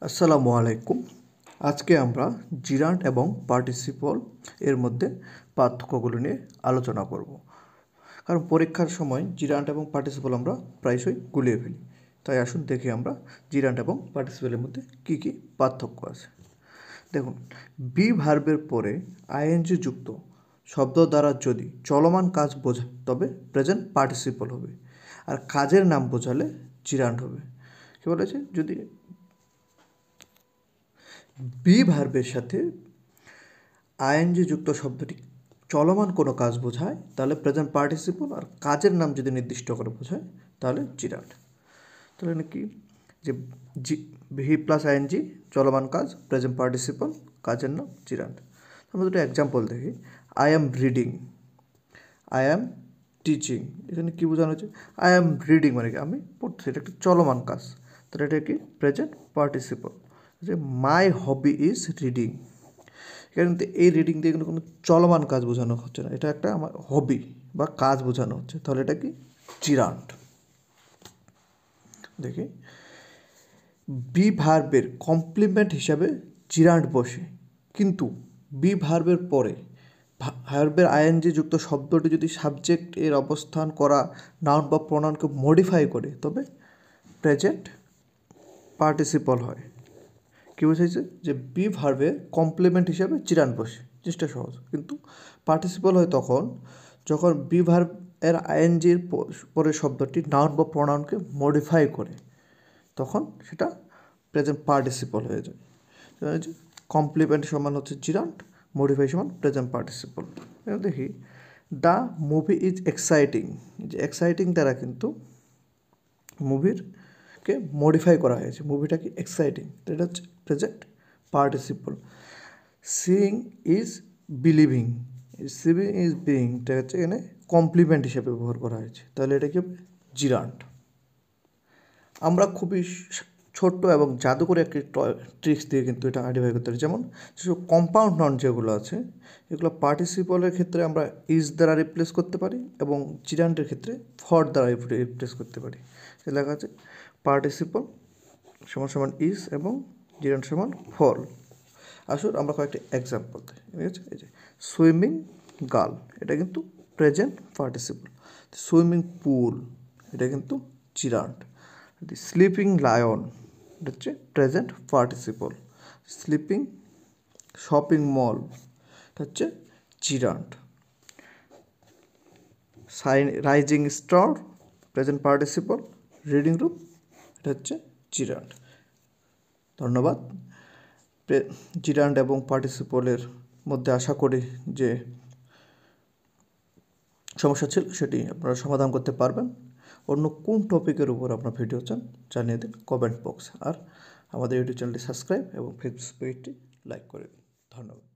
আসসালামু আলাইকুম। আজকে আমরা জিরান্ড এবং পার্টিসিপল এর মধ্যে পার্থক্যগুলো নিয়ে আলোচনা করব। কারণ পরীক্ষার সময় জিরান্ড এবং পার্টিসিপল আমরা প্রায়শই গুলিয়ে ফেলি। তাই আসুন দেখি আমরা জিরান্ড এবং পার্টিসিপলের মধ্যে কী কী পার্থক্য আছে। দেখুন, বি ভার্বের পরে আইএনজি যুক্ত শব্দ দ্বারা যদি চলমান কাজ বোঝায় তবে প্রেজেন্ট পার্টিসিপল হবে, আর কাজের নাম বোঝালে জিরান্ড হবে। কী বলেছে? যদি বি ভার্বের সাথে আইএনজি যুক্ত শব্দটি চলমান কোনো কাজ বোঝায় তাহলে প্রেজেন্ট পার্টিসিপল, আর কাজের নাম যদি নির্দিষ্ট করে বোঝায় তাহলে জিরান্ড। তাহলে কি যে ভি প্লাস আইএনজি চলমান কাজ, প্রেজেন্ট পার্টিসিপল, কাজের নাম জিরান্ড। আমরা দুটো এক্সাম্পল দেখি। I am reading, I am teaching. এখানে কী বোঝানো হচ্ছে? আই অ্যাম রিডিং মানে কি আমি পড়ছি, এটা একটা চলমান কাজ, তাহলে এটা কি প্রেজেন্ট পার্টিসিপল। যে মাই হবি ইজ রিডিং, এখানে কিন্তু এই রিডিং দিয়ে কিন্তু কোনো চলমান কাজ বোঝানো হচ্ছে না, এটা একটা আমার হবি বা কাজ বোঝানো হচ্ছে, তাহলে এটা কি জিরান্ড। দেখি, বি ভার্বের কমপ্লিমেন্ট হিসাবে জিরান্ড বসে, কিন্তু বি ভার্বের পরে ভার্বের আইএনজি যুক্ত শব্দটি যদি সাবজেক্ট এর অবস্থান করা নাউন বা প্রোনাউনকে মডিফাই করে তবে প্রেজেন্ট পার্টিসিপল হয়। কী বোঝাইছে? যে বি ভার্বের কমপ্লিমেন্ট হিসাবে জিরান্ড বসে, জিনিসটা সহজ, কিন্তু পার্টিসিপল হয় তখন যখন বি ভার্ব এর আইএনজির পরে শব্দটি নাউন বা প্রোনাউনকে মডিফাই করে, তখন সেটা প্রেজেন্ট পার্টিসিপল হয়ে যায়। কমপ্লিমেন্ট সমান হচ্ছে জিরান্ড, মডিফাই সমান প্রেজেন্ট পার্টিসিপল। দেখি, দ্য মুভি ইজ এক্সাইটিং। যে এক্সাইটিং দ্বারা কিন্তু মুভিরকে মডিফাই করা হয়েছে, মুভিটা কি এক্সাইটিং, এটা হচ্ছে present participle. Seeing is believing, seeing is being, এটা হচ্ছে এখানে কমপ্লিমেন্ট হিসেবে ব্যবহার করা হয়েছে, তাহলে এটা কি জিরান্ড। আমরা খুবই ছোট্ট এবং জাদুকরী একটি ট্রিক্স দিয়ে কিন্তু এটা আইডেন্টিফাই করতে পারি। যেমন যেসব কম্পাউন্ড নাউন যেগুলো আছে এগুলো পার্টিসিপলের ক্ষেত্রে আমরা ইজ দ্বারা রিপ্লেস করতে পারি এবং জিরান্ডের ক্ষেত্রে ফর দ্বারা রিপ্লেস করতে পারি। সে লেখা আছে পার্টিসিপল সমান সমান ইজ এবং জিরান্ড সমান ফর। আসুন আমরা কয়েকটি এক্সাম্পল দিই, ঠিক আছে? এই যে সুইমিং গার্ল, এটা কিন্তু প্রেজেন্ট পার্টিসিপল। সুইমিং পুল, এটা কিন্তু জিরান্ড। স্লিপিং লায়ন, এটা হচ্ছে present participle. Sleeping shopping mall, এটা হচ্ছে জিরান্ড। Rising star, present participle. Reading room, এটা হচ্ছে জিরান্ড। ধন্যবাদ। জিরান্ড এবং পার্টিসিপলের মধ্যে আশা করি যে সমস্যা ছিল সেটি আপনারা সমাধান করতে পারবেন। অন্য কোন টপিকের উপর আপনার ভিডিও চান জানিয়ে দিন কমেন্ট বক্সে, আর আমাদের ইউটিউব চ্যানেলটি সাবস্ক্রাইব এবং ফেসবুক পেজটি লাইক করে দিন। ধন্যবাদ।